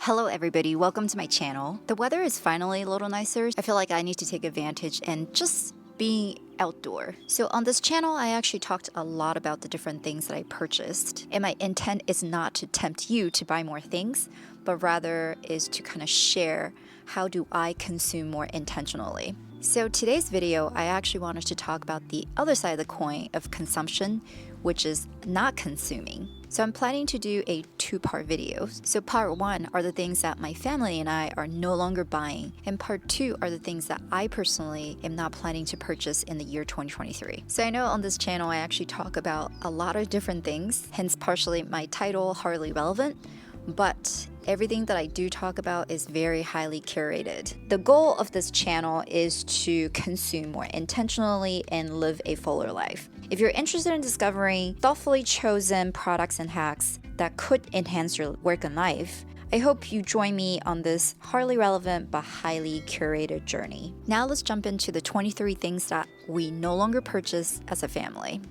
Hello everybody, welcome to my channel. The weather is finally a little nicer. I feel like I need to take advantage and just being outdoor. So on this channel, I actually talked a lot about the different things that I purchased. And my intent is not to tempt you to buy more things, but rather is to kind of share how do I consume more intentionally. So today's video, I actually wanted to talk about the other side of the coin of consumption, which is not consuming. So I'm planning to do a two-part video. So part one are the things that my family and I are no longer buying, and part two are the things that I personally am not planning to purchase in the year 2023. So I know on this channel I actually talk about a lot of different things, hence partially my title, Hardly Relevant, but everything that I do talk about is very highly curated. The goal of this channel is to consume more intentionally and live a fuller life. If you're interested in discovering thoughtfully chosen products and hacks that could enhance your work and life, I hope you join me on this hardly relevant but highly curated journey. Now let's jump into the 23 things that we no longer purchase as a family.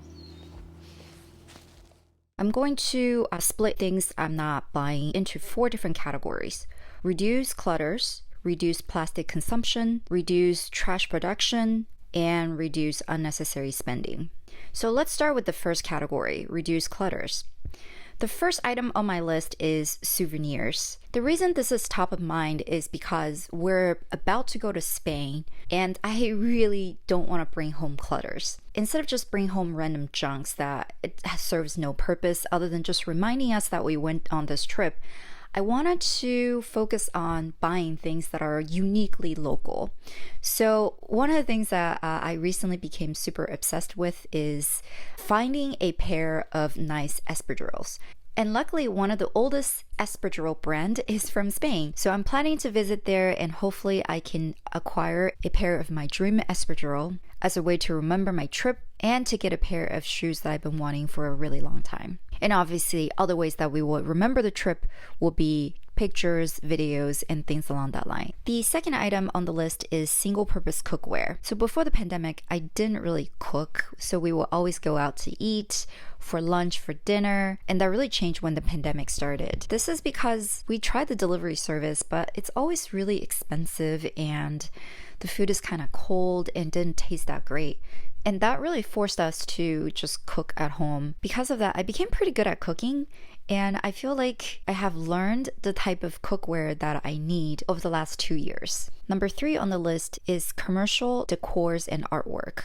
I'm going to split things I'm not buying into 4 different categories. Reduce clutters, reduce plastic consumption, reduce trash production, and reduce unnecessary spending. So let's start with the first category, reduce clutters. The first item on my list is souvenirs. The reason this is top of mind is because we're about to go to Spain and I really don't want to bring home clutters. Instead of just bring home random junks that it serves no purpose other than just reminding us that we went on this trip, I wanted to focus on buying things that are uniquely local. So one of the things that I recently became super obsessed with is finding a pair of nice espadrilles. And luckily, one of the oldest espadrille brand is from Spain. So I'm planning to visit there and hopefully I can acquire a pair of my dream espadrille as a way to remember my trip and to get a pair of shoes that I've been wanting for a really long time. And obviously, other ways that we will remember the trip will be pictures, videos, and things along that line. The second item on the list is single-purpose cookware. So before the pandemic, I didn't really cook, so we will always go out to eat, for lunch, for dinner, and that really changed when the pandemic started. This is because we tried the delivery service, but it's always really expensive and the food is kind of cold and didn't taste that great. And that really forced us to just cook at home. Because of that, I became pretty good at cooking, and I feel like I have learned the type of cookware that I need over the last 2 years. Number 3 on the list is commercial decors and artwork.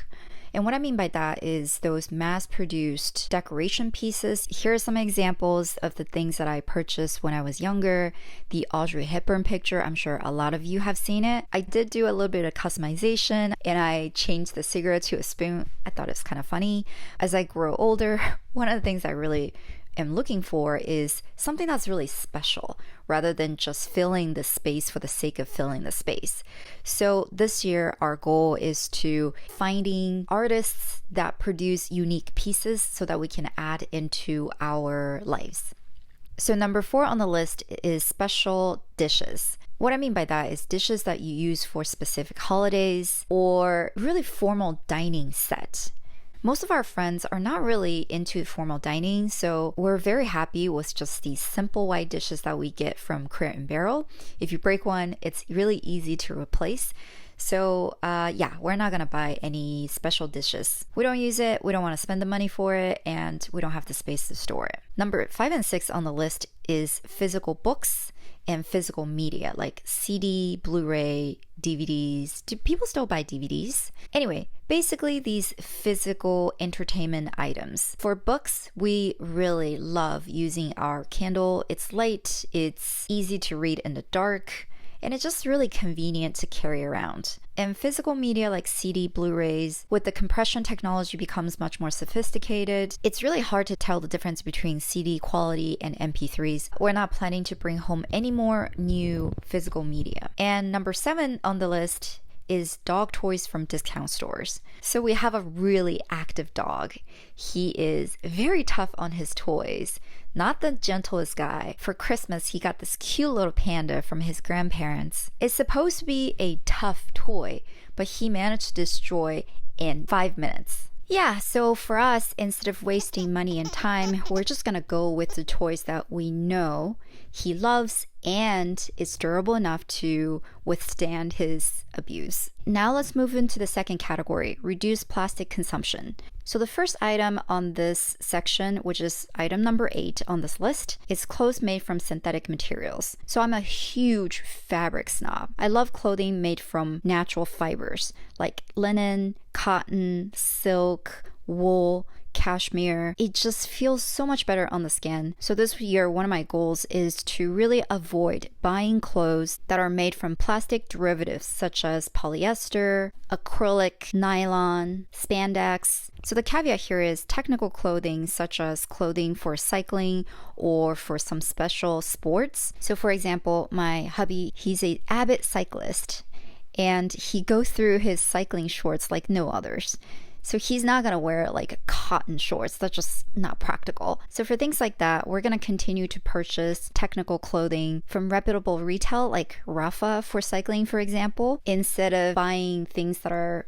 And what I mean by that is those mass-produced decoration pieces. Here are some examples of the things that I purchased when I was younger. The Audrey Hepburn picture, I'm sure a lot of you have seen it. I did do a little bit of customization and I changed the cigarette to a spoon. I thought it was kind of funny. As I grow older, one of the things I really am looking for is something that's really special rather than just filling the space for the sake of filling the space. So this year our goal is to finding artists that produce unique pieces so that we can add into our lives. So number 4 on the list is special dishes. What I mean by that is dishes that you use for specific holidays or really formal dining set. Most of our friends are not really into formal dining, so we're very happy with just these simple white dishes that we get from Crate & Barrel. If you break one, it's really easy to replace. So yeah, we're not gonna buy any special dishes. We don't use it, we don't wanna spend the money for it, and we don't have the space to store it. Number 5 and 6 on the list is physical books and physical media like CD, Blu-ray, DVDs. Do people still buy DVDs? Anyway, basically these physical entertainment items. For books, we really love using our Kindle. It's light, it's easy to read in the dark, and it's just really convenient to carry around. And physical media like CD, Blu-rays, with the compression technology becomes much more sophisticated. It's really hard to tell the difference between CD quality and MP3s. We're not planning to bring home any more new physical media. And number 7 on the list is dog toys from discount stores. So we have a really active dog. He is very tough on his toys, not the gentlest guy. For Christmas, he got this cute little panda from his grandparents. It's supposed to be a tough toy, but he managed to destroy in 5 minutes. Yeah, so for us, instead of wasting money and time, we're just gonna go with the toys that we know he loves and is durable enough to withstand his abuse. Now let's move into the second category, reduce plastic consumption. So the first item on this section, which is item number 8 on this list, is clothes made from synthetic materials. So I'm a huge fabric snob. I love clothing made from natural fibers like linen, cotton, silk, wool, cashmere. It just feels so much better on the skin. So this year, one of my goals is to really avoid buying clothes that are made from plastic derivatives such as polyester, acrylic, nylon, spandex. So the caveat here is technical clothing such as clothing for cycling or for some special sports. So for example, my hubby, he's an avid cyclist and he goes through his cycling shorts like no others. So he's not going to wear like cotton shorts. That's just not practical. So for things like that, we're going to continue to purchase technical clothing from reputable retail like Rafa for cycling, for example, instead of buying things that are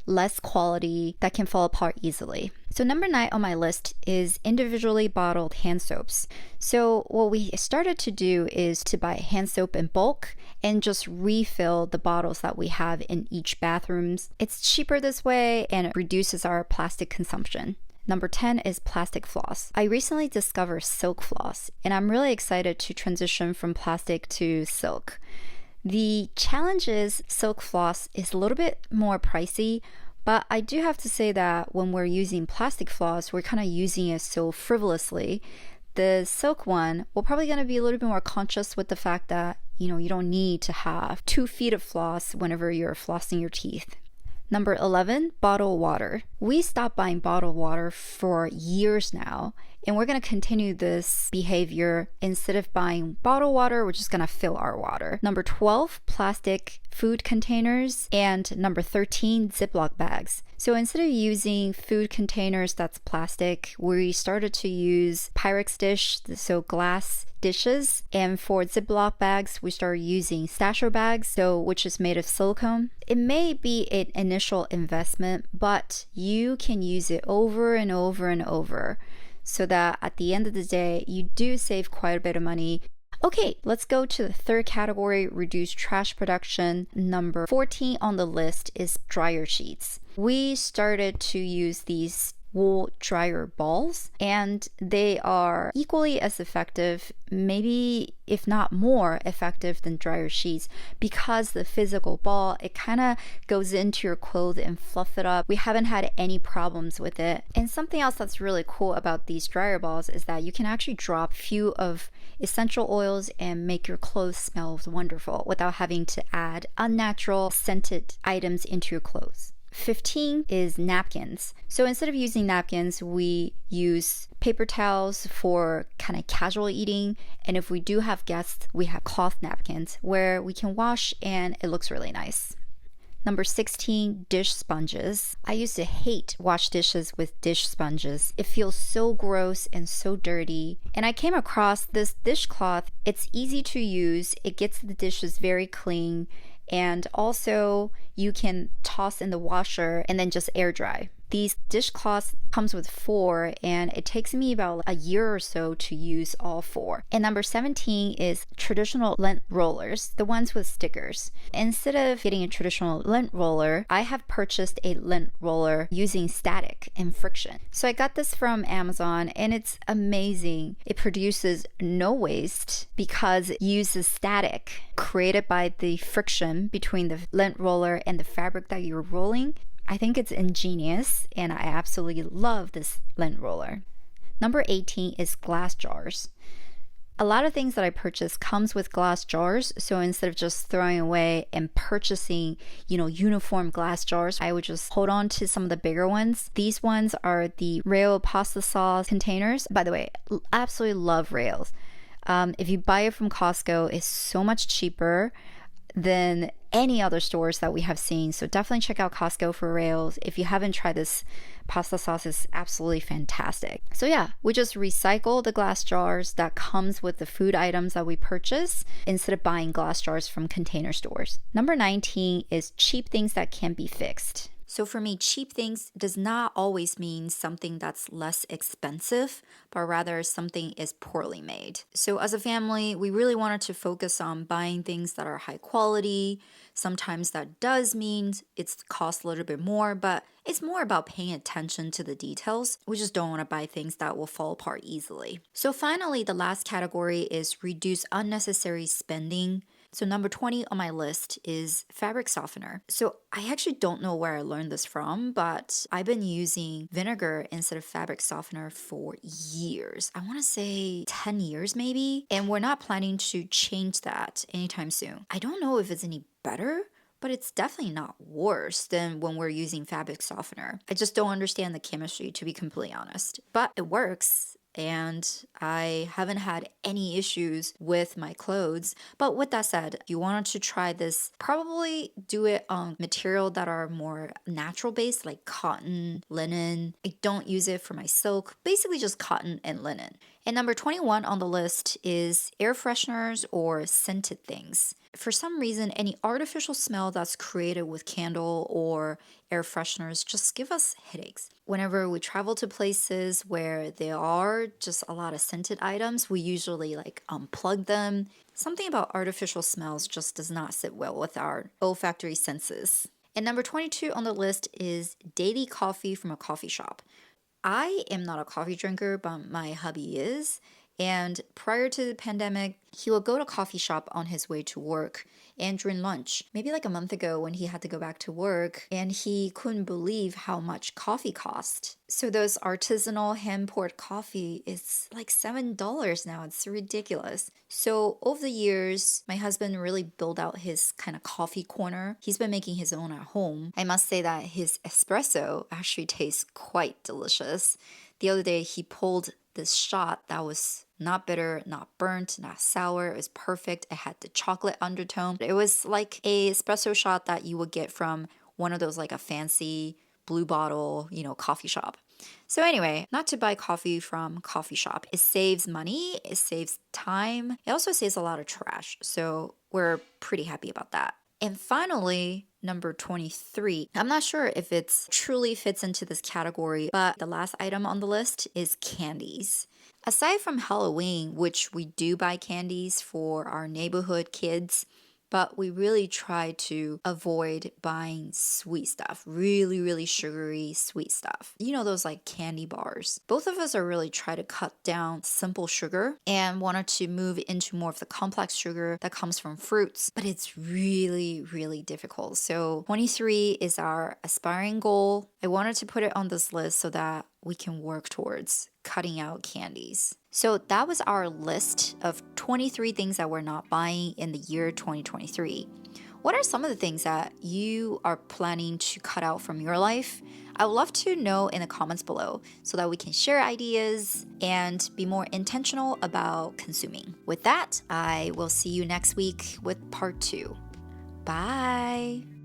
less quality that can fall apart easily. So number 9 on my list is individually bottled hand soaps. So what we started to do is to buy hand soap in bulk and just refill the bottles that we have in each bathrooms. It's cheaper this way and it reduces our plastic consumption. Number 10 is plastic floss. I recently discovered silk floss and I'm really excited to transition from plastic to silk. The challenge is silk floss is a little bit more pricey, but I do have to say that when we're using plastic floss, we're kind of using it so frivolously. The silk one, we're probably going to be a little bit more conscious with the fact that, you don't need to have 2 feet of floss whenever you're flossing your teeth. Number 11, bottled water. We stopped buying bottled water for years now, and we're going to continue this behavior. Instead of buying bottled water, we're just going to fill our water. Number 12, plastic food containers. And number 13, Ziploc bags. So instead of using food containers that's plastic, we started to use Pyrex dish, so glass dishes. And for Ziploc bags, we started using stasher bags, which is made of silicone. It may be an initial investment, but you can use it over and over and over so that at the end of the day, you do save quite a bit of money. Okay, let's go to the third category, reduce trash production. Number 14 on the list is dryer sheets. We started to use these wool dryer balls and they are equally as effective, maybe if not more effective than dryer sheets, because the physical ball, it kind of goes into your clothes and fluff it up. We haven't had any problems with it. And something else that's really cool about these dryer balls is that you can actually drop few of essential oils and make your clothes smell wonderful without having to add unnatural scented items into your clothes. 15 is napkins. So instead of using napkins, we use paper towels for kind of casual eating. And if we do have guests, we have cloth napkins where we can wash and it looks really nice. Number 16, dish sponges. I used to hate wash dishes with dish sponges. It feels so gross and so dirty. And I came across this dishcloth. It's easy to use. It gets the dishes very clean. And also you can toss in the washer and then just air dry. These dishcloths comes with 4 and it takes me about a year or so to use all 4. And number 17 is traditional lint rollers, the ones with stickers. Instead of getting a traditional lint roller, I have purchased a lint roller using static and friction. So I got this from Amazon and it's amazing. It produces no waste because it uses static created by the friction between the lint roller and the fabric that you're rolling. I think it's ingenious and I absolutely love this lint roller. Number 18 is glass jars. A lot of things that I purchase comes with glass jars, so instead of just throwing away and purchasing, uniform glass jars, I would just hold on to some of the bigger ones. These ones are the Rail pasta sauce containers. By the way, absolutely love Rails. If you buy it from Costco, it's so much cheaper than any other stores that we have seen. So definitely check out Costco for Rails. If you haven't tried this pasta sauce, is absolutely fantastic. So yeah, we just recycle the glass jars that comes with the food items that we purchase instead of buying glass jars from container stores. Number 19 is cheap things that can be fixed. So for me, cheap things does not always mean something that's less expensive, but rather something is poorly made. So as a family, we really wanted to focus on buying things that are high quality. Sometimes that does mean it's cost a little bit more, but it's more about paying attention to the details. We just don't want to buy things that will fall apart easily. So finally, the last category is reduce unnecessary spending. So number 20 on my list is fabric softener. So I actually don't know where I learned this from, but I've been using vinegar instead of fabric softener for years. I want to say 10 years maybe, and we're not planning to change that anytime soon. I don't know if it's any better, but it's definitely not worse than when we're using fabric softener. I just don't understand the chemistry, to be completely honest. But it works, and I haven't had any issues with my clothes. But with that said, if you wanted to try this, probably do it on material that are more natural based, like cotton, linen. I don't use it for my silk, basically just cotton and linen. And number 21 on the list is air fresheners or scented things. For some reason, any artificial smell that's created with candle or air fresheners just give us headaches. Whenever we travel to places where there are just a lot of scented items, we usually like unplug them. Something about artificial smells just does not sit well with our olfactory senses. And number 22 on the list is daily coffee from a coffee shop. I am not a coffee drinker, but my hubby is. And prior to the pandemic, he would go to coffee shop on his way to work and during lunch. Maybe like a month ago when he had to go back to work and he couldn't believe how much coffee cost. So those artisanal hand-poured coffee is like $7 now. It's ridiculous. So over the years, my husband really built out his kind of coffee corner. He's been making his own at home. I must say that his espresso actually tastes quite delicious. The other day, he pulled this shot that was not bitter, not burnt, not sour. It was perfect. It had the chocolate undertone. It was like a espresso shot that you would get from one of those like a fancy blue bottle, coffee shop. So anyway, not to buy coffee from coffee shop. It saves money, it saves time. It also saves a lot of trash. So we're pretty happy about that. And finally, number 23. I'm not sure if it truly fits into this category, but the last item on the list is candies. Aside from Halloween, which we do buy candies for our neighborhood kids, but we really try to avoid buying sweet stuff, really, really sugary sweet stuff. Those like candy bars. Both of us are really trying to cut down simple sugar and wanted to move into more of the complex sugar that comes from fruits, but it's really, really difficult. So 23 is our aspiring goal. I wanted to put it on this list so that we can work towards cutting out candies. So that was our list of 23 things that we're not buying in the year 2023. What are some of the things that you are planning to cut out from your life? I would love to know in the comments below so that we can share ideas and be more intentional about consuming. With that, I will see you next week with part 2. Bye!